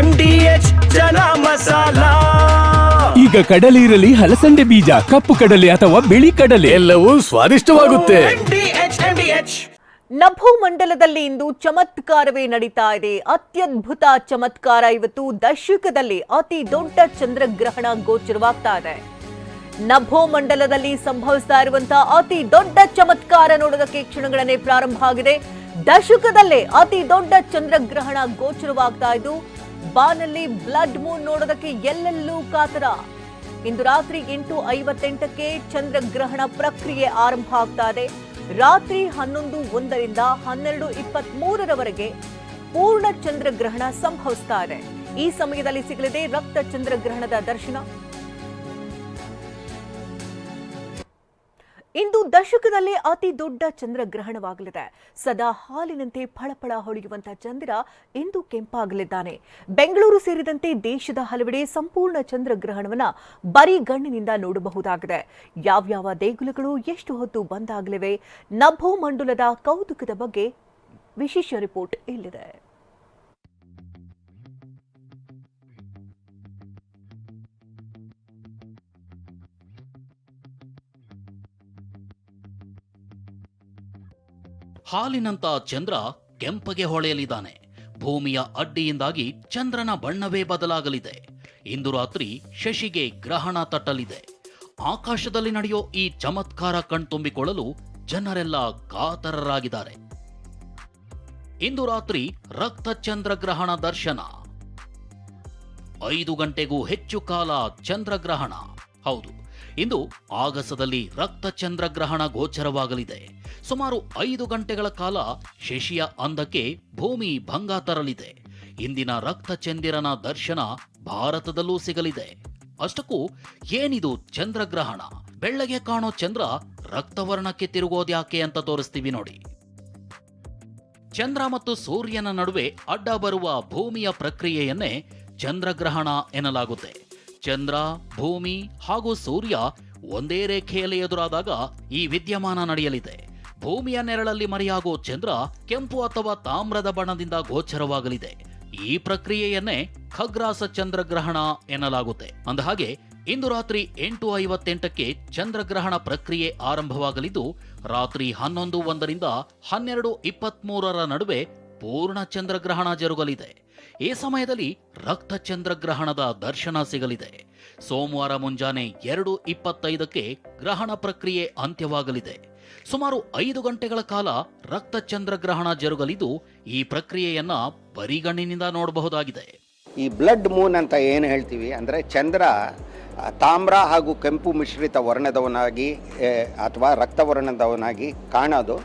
MDH ಚನ masala. ಈಗ ಕಡಲೆ ಇರಲಿ, ಹಲಸಂಡೆ ಬೀಜ, ಕಪ್ಪು ಕಡಲೆ ಅಥವಾ ಬಿಳಿ ಕಡಲೆ, ಎಲ್ಲವೂ ಸ್ವಾದಿಷ್ಟವಾಗುತ್ತೆ. ನಭೋ ಮಂಡಲದಲ್ಲಿ ಇಂದು ಚಮತ್ಕಾರವೇ ನಡೀತಾ ಇದೆ. ಅತ್ಯದ್ಭುತ ಚಮತ್ಕಾರ. ಇವತ್ತು ದಶಕದಲ್ಲಿ ಅತಿ ದೊಡ್ಡ ಚಂದ್ರಗ್ರಹಣ ಗೋಚರವಾಗ್ತಾ ಇದೆ. ನಭೋ ಮಂಡಲದಲ್ಲಿ ಸಂಭವಿಸ್ತಾ ಇರುವಂತಹ ಅತಿ ದೊಡ್ಡ ಚಮತ್ಕಾರ ನೋಡೋದಕ್ಕೆ ಕ್ಷಣಗಳನ್ನೇ ಪ್ರಾರಂಭ ಆಗಿದೆ. ದಶಕದಲ್ಲೇ ಅತಿ ದೊಡ್ಡ ಚಂದ್ರಗ್ರಹಣ ಗೋಚರವಾಗ್ತಾ ಇದ್ದು ಬಾನಲ್ಲಿ ಬ್ಲಡ್ ಮೂನ್ ನೋಡೋದಕ್ಕೆ ಎಲ್ಲೆಲ್ಲೂ ಕಾತರ. ಇಂದು ರಾತ್ರಿ 8:58ಕ್ಕೆ ಚಂದ್ರಗ್ರಹಣ ಪ್ರಕ್ರಿಯೆ ಆರಂಭ ಆಗ್ತಾ ಇದೆ. ರಾತ್ರಿ 11:01ರಿಂದ 12:23ರವರೆಗೆ ಪೂರ್ಣ ಚಂದ್ರಗ್ರಹಣ ಸಂಭವಿಸ್ತಾ ಇದೆ. ಈ ಸಮಯದಲ್ಲಿ ಸಿಗಲಿದೆ ರಕ್ತ ಚಂದ್ರಗ್ರಹಣದ ದರ್ಶನ. ಇಂದು ದಶಕದಲ್ಲೇ ಅತಿ ದೊಡ್ಡ ಚಂದ್ರಗ್ರಹಣವಾಗಲಿದೆ. ಸದಾ ಹಾಲಿನಂತೆ ಫಳಫಳ ಹೊಳೆಯುವಂತಹ ಚಂದ್ರ ಇಂದು ಕೆಂಪಾಗಲಿದ್ದಾನೆ. ಬೆಂಗಳೂರು ಸೇರಿದಂತೆ ದೇಶದ ಹಲವೆಡೆ ಸಂಪೂರ್ಣ ಚಂದ್ರಗ್ರಹಣವನ್ನ ಬರಿಗಣ್ಣಿನಿಂದ ನೋಡಬಹುದಾಗಿದೆ. ಯಾವ್ಯಾವ ದೇಗುಲಗಳು ಎಷ್ಟು ಹೊತ್ತು ಬಂದಾಗಲಿವೆ, ನಭೋ ಮಂಡಲದ ಕೌತುಕದ ಬಗ್ಗೆ ವಿಶೇಷ ರಿಪೋರ್ಟ್ ಇಲ್ಲಿದೆ. ಹಾಲಿನಂತ ಚಂದ್ರ ಕೆಂಪಗೆ ಹೊಳೆಯಲಿದ್ದಾನೆ. ಭೂಮಿಯ ಅಡ್ಡಿಯಿಂದಾಗಿ ಚಂದ್ರನ ಬಣ್ಣವೇ ಬದಲಾಗಲಿದೆ. ಇಂದು ರಾತ್ರಿ ಶಶಿಗೆ ಗ್ರಹಣ ತಟ್ಟಲಿದೆ. ಆಕಾಶದಲ್ಲಿ ನಡೆಯೋ ಈ ಚಮತ್ಕಾರ ಕಣ್ತುಂಬಿಕೊಳ್ಳಲು ಜನರೆಲ್ಲ ಕಾತರರಾಗಿದ್ದಾರೆ. ಇಂದು ರಾತ್ರಿ ರಕ್ತ ಚಂದ್ರಗ್ರಹಣ ದರ್ಶನ. 5 ಗಂಟೆಗೂ ಹೆಚ್ಚು ಕಾಲ ಚಂದ್ರಗ್ರಹಣ. ಹೌದು, ಇಂದು ಆಗಸದಲ್ಲಿ ರಕ್ತ ಚಂದ್ರಗ್ರಹಣ ಗೋಚರವಾಗಲಿದೆ. ಸುಮಾರು 5 ಗಂಟೆಗಳ ಕಾಲ ಶಶಿಯ ಅಂದಕ್ಕೆ ಭೂಮಿ ಭಂಗ ತರಲಿದೆ. ಇಂದಿನ ರಕ್ತ ಚಂದಿರನ ದರ್ಶನ ಭಾರತದಲ್ಲೂ ಸಿಗಲಿದೆ. ಅಷ್ಟಕ್ಕೂ ಏನಿದು ಚಂದ್ರಗ್ರಹಣ? ಬೆಳ್ಳಗೆ ಕಾಣೋ ಚಂದ್ರ ರಕ್ತವರ್ಣಕ್ಕೆ ತಿರುಗೋದ್ಯಾಕೆ ಅಂತ ತೋರಿಸ್ತೀವಿ ನೋಡಿ. ಚಂದ್ರ ಮತ್ತು ಸೂರ್ಯನ ನಡುವೆ ಅಡ್ಡ ಬರುವ ಭೂಮಿಯ ಪ್ರಕ್ರಿಯೆಯನ್ನೇ ಚಂದ್ರಗ್ರಹಣ ಎನ್ನಲಾಗುತ್ತೆ. ಚಂದ್ರ, ಭೂಮಿ ಹಾಗೂ ಸೂರ್ಯ ಒಂದೇ ರೇಖೆಯಲ್ಲಿ ಎದುರಾದಾಗ ಈ ವಿದ್ಯಮಾನ ನಡೆಯಲಿದೆ. ಭೂಮಿಯ ನೆರಳಲ್ಲಿ ಮರೆಯಾಗೋ ಚಂದ್ರ ಕೆಂಪು ಅಥವಾ ತಾಮ್ರದ ಬಣ್ಣದಿಂದ ಗೋಚರವಾಗಲಿದೆ. ಈ ಪ್ರಕ್ರಿಯೆಯನ್ನೇ ಖಗ್ರಾಸ ಚಂದ್ರಗ್ರಹಣ ಎನ್ನಲಾಗುತ್ತೆ. ಅಂದಹಾಗೆ ಇಂದು ರಾತ್ರಿ 8:58ಕ್ಕೆ ಚಂದ್ರಗ್ರಹಣ ಪ್ರಕ್ರಿಯೆ ಆರಂಭವಾಗಲಿದ್ದು ರಾತ್ರಿ 11:01ರಿಂದ 12:23ರ ನಡುವೆ ಪೂರ್ಣ ಚಂದ್ರಗ್ರಹಣ ಜರುಗಲಿದೆ. ಈ ಸಮಯದಲ್ಲಿ ರಕ್ತ ಚಂದ್ರಗ್ರಹಣದ ದರ್ಶನ ಸಿಗಲಿದೆ. ಸೋಮವಾರ ಮುಂಜಾನೆ 2:25ಕ್ಕೆ ಗ್ರಹಣ ಪ್ರಕ್ರಿಯೆ ಅಂತ್ಯವಾಗಲಿದೆ. ಸುಮಾರು 5 ಗಂಟೆಗಳ ಕಾಲ ರಕ್ತ ಚಂದ್ರಗ್ರಹಣ ಜರುಗಲಿದ್ದು ಈ ಪ್ರಕ್ರಿಯೆಯನ್ನ ಬರಿಗಣ್ಣಿನಿಂದ ನೋಡಬಹುದಾಗಿದೆ. ಈ ಬ್ಲಡ್ ಮೂನ್ ಅಂತ ಏನು ಹೇಳ್ತೀವಿ ಅಂದರೆ ಚಂದ್ರ ತಾಮ್ರ ಹಾಗೂ ಕೆಂಪು ಮಿಶ್ರಿತ ವರ್ಣದವನಾಗಿ ಅಥವಾ ರಕ್ತವರ್ಣದವನಾಗಿ ಕಾಣೋದು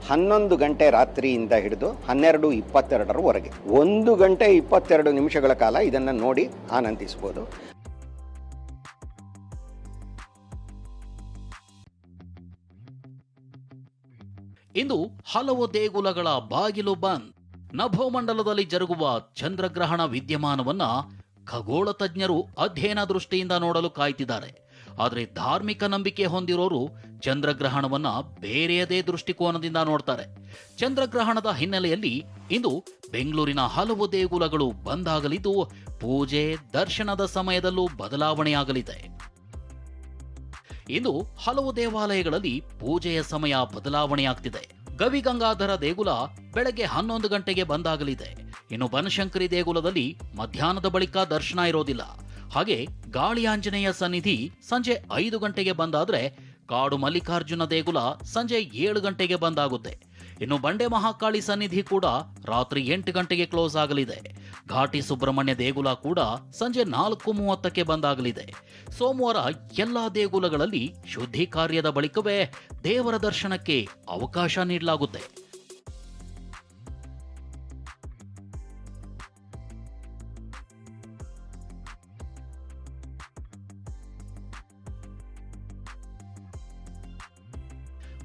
11 ಗಂಟೆ ರಾತ್ರಿಯಿಂದ ಹಿಡಿದು 12:22ರವರೆಗೆ 1 ಗಂಟೆ 22 ನಿಮಿಷಗಳ ಕಾಲ ಇದನ್ನು ನೋಡಿ ಆನಂದಿಸಬಹುದು. ಇಂದು ಹಲವು ದೇಗುಲಗಳ ಬಾಗಿಲು ಬಂದ್. ನಭೋಮಂಡಲದಲ್ಲಿ ಜರುಗುವ ಚಂದ್ರಗ್ರಹಣ ವಿದ್ಯಮಾನವನ್ನ ಖಗೋಳ ತಜ್ಞರು ಅಧ್ಯಯನ ದೃಷ್ಟಿಯಿಂದ ನೋಡಲು ಕಾಯ್ತಿದ್ದಾರೆ. ಆದರೆ ಧಾರ್ಮಿಕ ನಂಬಿಕೆ ಹೊಂದಿರೋರು ಚಂದ್ರಗ್ರಹಣವನ್ನ ಬೇರೆಯದೇ ದೃಷ್ಟಿಕೋನದಿಂದ ನೋಡ್ತಾರೆ. ಚಂದ್ರಗ್ರಹಣದ ಹಿನ್ನೆಲೆಯಲ್ಲಿ ಇಂದು ಬೆಂಗಳೂರಿನ ಹಲವು ದೇಗುಲಗಳು ಬಂದಾಗಲಿದ್ದು ಪೂಜೆ, ದರ್ಶನದ ಸಮಯದಲ್ಲೂ ಬದಲಾವಣೆಯಾಗಲಿದೆ. ಇಂದು ಹಲವು ದೇವಾಲಯಗಳಲ್ಲಿ ಪೂಜೆಯ ಸಮಯ ಬದಲಾವಣೆಯಾಗ್ತಿದೆ. ಗವಿಗಂಗಾಧರ ದೇಗುಲ ಬೆಳಗ್ಗೆ 11 ಗಂಟೆಗೆ ಬಂದಾಗಲಿದೆ. ಇನ್ನು ಬನಶಂಕರಿ ದೇಗುಲದಲ್ಲಿ ಮಧ್ಯಾಹ್ನದ ಬಳಿಕ ದರ್ಶನ ಇರೋದಿಲ್ಲ. ಹಾಗೆ ಗಾಳಿ ಆಂಜನೇಯ ಸನ್ನಿಧಿ ಸಂಜೆ 5 ಗಂಟೆಗೆ ಬಂದಾದ್ರೆ ಕಾಡು ಮಲ್ಲಿಕಾರ್ಜುನ ದೇಗುಲ ಸಂಜೆ 7 ಗಂಟೆಗೆ ಬಂದಾಗುತ್ತೆ. ಇನ್ನು ಬಂಡೆ ಮಹಾಕಾಳಿ ಸನ್ನಿಧಿ ಕೂಡ ರಾತ್ರಿ 8 ಗಂಟೆಗೆ ಕ್ಲೋಸ್ ಆಗಲಿದೆ. ಘಾಟಿ ಸುಬ್ರಹ್ಮಣ್ಯ ದೇಗುಲ ಕೂಡ ಸಂಜೆ 4:30ಕ್ಕೆ ಬಂದಾಗಲಿದೆ. ಸೋಮವಾರ ಎಲ್ಲಾ ದೇಗುಲಗಳಲ್ಲಿ ಶುದ್ಧಿ ಕಾರ್ಯದ ಬಳಿಕವೇ ದೇವರ ದರ್ಶನಕ್ಕೆ ಅವಕಾಶ ನೀಡಲಾಗುತ್ತೆ.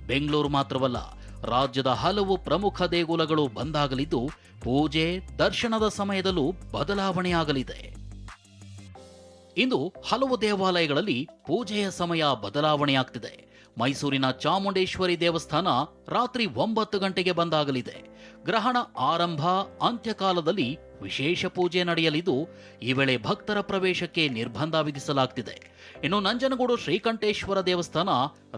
ಬೆಂಗಳೂರು ಮಾತ್ರವಲ್ಲ, ರಾಜ್ಯದ ಹಲವು ಪ್ರಮುಖ ದೇಗುಲಗಳು ಬಂದಾಗಲಿದ್ದು ಪೂಜೆ, ದರ್ಶನದ ಸಮಯದಲ್ಲೂ ಬದಲಾವಣೆಯಾಗಲಿದೆ. ಇಂದು ಹಲವು ದೇವಾಲಯಗಳಲ್ಲಿ ಪೂಜೆಯ ಸಮಯ ಬದಲಾವಣೆಯಾಗ್ತಿದೆ. ಮೈಸೂರಿನ ಚಾಮುಂಡೇಶ್ವರಿ ದೇವಸ್ಥಾನ ರಾತ್ರಿ 9 ಗಂಟೆಗೆ ಬಂದಾಗಲಿದೆ. ಗ್ರಹಣ ಆರಂಭ ಅಂತ್ಯಕಾಲದಲ್ಲಿ ವಿಶೇಷ ಪೂಜೆ ನಡೆಯಲಿದ್ದು, ಈ ವೇಳೆ ಭಕ್ತರ ಪ್ರವೇಶಕ್ಕೆ ನಿರ್ಬಂಧ ವಿಧಿಸಲಾಗ್ತಿದೆ. ಇನ್ನು ನಂಜನಗೂಡು ಶ್ರೀಕಂಠೇಶ್ವರ ದೇವಸ್ಥಾನ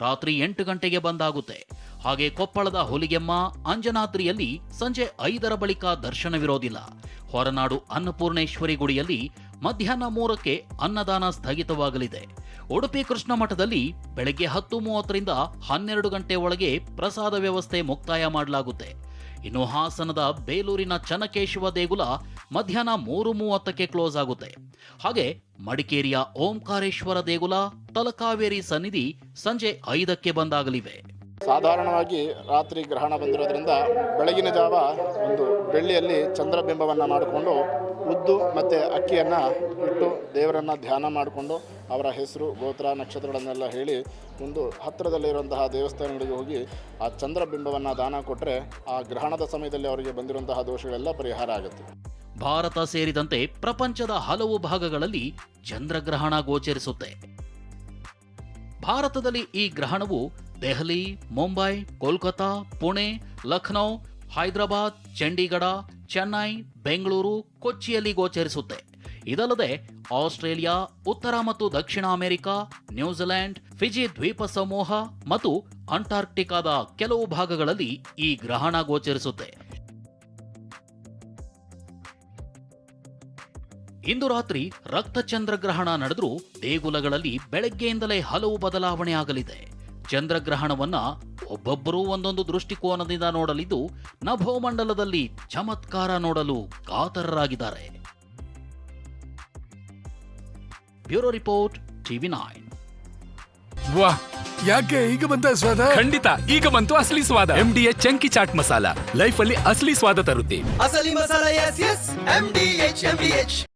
ರಾತ್ರಿ 8 ಗಂಟೆಗೆ ಬಂದಾಗುತ್ತೆ. ಹಾಗೆ ಕೊಪ್ಪಳದ ಹುಲಿಗೆಮ್ಮ ಅಂಜನಾದ್ರಿಯಲ್ಲಿ ಸಂಜೆ 5ರ ಬಳಿಕ ದರ್ಶನವಿರೋದಿಲ್ಲ. ಹೊರನಾಡು ಅನ್ನಪೂರ್ಣೇಶ್ವರಿ ಗುಡಿಯಲ್ಲಿ ಮಧ್ಯಾಹ್ನ 3ಕ್ಕೆ ಅನ್ನದಾನ ಸ್ಥಗಿತವಾಗಲಿದೆ. ಉಡುಪಿ ಕೃಷ್ಣ ಮಠದಲ್ಲಿ ಬೆಳಗ್ಗೆ 10:30ರಿಂದ 12 ಗಂಟೆ ಒಳಗೆ ಪ್ರಸಾದ ವ್ಯವಸ್ಥೆ ಮುಕ್ತಾಯ ಮಾಡಲಾಗುತ್ತೆ. ಇನ್ನು ಹಾಸನದ ಬೇಲೂರಿನ ಚನ್ನಕೇಶವ ದೇಗುಲ ಮಧ್ಯಾಹ್ನ 3:30ಕ್ಕೆ ಕ್ಲೋಸ್ ಆಗುತ್ತೆ. ಹಾಗೆ ಮಡಿಕೇರಿಯ ಓಂಕಾರೇಶ್ವರ ದೇಗುಲ, ತಲಕಾವೇರಿ ಸನ್ನಿಧಿ ಸಂಜೆ 5ಕ್ಕೆ ಬಂದಾಗಲಿವೆ. ಸಾಧಾರಣವಾಗಿ ರಾತ್ರಿ ಗ್ರಹಣ ಬಂದಿರೋದ್ರಿಂದ ಬೆಳಗಿನ ಜಾವ ಒಂದು ಬೆಳ್ಳಿಯಲ್ಲಿ ಚಂದ್ರಬಿಂಬವನ್ನು ಮಾಡಿಕೊಂಡು ಉದ್ದು ಮತ್ತು ಅಕ್ಕಿಯನ್ನು ಇಟ್ಟು ದೇವರನ್ನು ಧ್ಯಾನ ಮಾಡಿಕೊಂಡು ಅವರ ಹೆಸರು, ಗೋತ್ರ, ನಕ್ಷತ್ರಗಳನ್ನೆಲ್ಲ ಹೇಳಿ ಒಂದು ಹತ್ತಿರದಲ್ಲಿರುವಂತಹ ದೇವಸ್ಥಾನಗಳಿಗೆ ಹೋಗಿ ಆ ಚಂದ್ರಬಿಂಬವನ್ನು ದಾನ ಕೊಟ್ಟರೆ ಆ ಗ್ರಹಣದ ಸಮಯದಲ್ಲಿ ಅವರಿಗೆ ಬಂದಿರುವಂತಹ ದೋಷಗಳೆಲ್ಲ ಪರಿಹಾರ ಆಗುತ್ತೆ. ಭಾರತ ಸೇರಿದಂತೆ ಪ್ರಪಂಚದ ಹಲವು ಭಾಗಗಳಲ್ಲಿ ಚಂದ್ರಗ್ರಹಣ ಗೋಚರಿಸುತ್ತೆ. ಭಾರತದಲ್ಲಿ ಈ ಗ್ರಹಣವು ದೆಹಲಿ, ಮುಂಬೈ, ಕೋಲ್ಕತಾ, ಪುಣೆ, ಲಖನೌ, ಹೈದರಾಬಾದ್, ಚಂಡೀಗಢ, ಚೆನ್ನೈ, ಬೆಂಗಳೂರು, ಕೊಚ್ಚಿಯಲ್ಲಿ ಗೋಚರಿಸುತ್ತೆ. ಇದಲ್ಲದೆ ಆಸ್ಟ್ರೇಲಿಯಾ, ಉತ್ತರ ಮತ್ತು ದಕ್ಷಿಣ ಅಮೆರಿಕ, ನ್ಯೂಜಿಲೆಂಡ್, ಫಿಜಿ ದ್ವೀಪ ಸಮೂಹ ಮತ್ತು ಅಂಟಾರ್ಕ್ಟಿಕಾದ ಕೆಲವು ಭಾಗಗಳಲ್ಲಿ ಈ ಗ್ರಹಣ ಗೋಚರಿಸುತ್ತೆ. ಇಂದು ರಾತ್ರಿ ರಕ್ತಚಂದ್ರಗ್ರಹಣ ನಡೆದರೂ ದೇಗುಲಗಳಲ್ಲಿ ಬೆಳಗ್ಗೆಯಿಂದಲೇ ಹಲವು ಬದಲಾವಣೆ ಆಗಲಿದೆ. ಚಂದ್ರಗ್ರಹಣವನ್ನ ಒಬ್ಬೊಬ್ಬರೂ ಒಂದೊಂದು ದೃಷ್ಟಿಕೋನದಿಂದ ನೋಡಲಿದ್ದು, ನಭೋಮಂಡಲದಲ್ಲಿ ಚಮತ್ಕಾರ ನೋಡಲು ಕಾತರರಾಗಿದ್ದಾರೆ. Bureau report, TV9. ವಾಹ್, ಯಾಕೆ ಈಗ ಬಂತ ಸ್ವಾದ? ಖಂಡಿತ ಈಗ ಬಂತು ಅಸಲಿ ಸ್ವಾದ. MDH chunky chaat masala life ಅಲ್ಲಿ ಅಸಲಿ ಸ್ವಾದ ತರುತ್ತೆ. ಅಸಲಿ ಮಸಾಲ, ಎಸ್ ಎಸ್ MDH.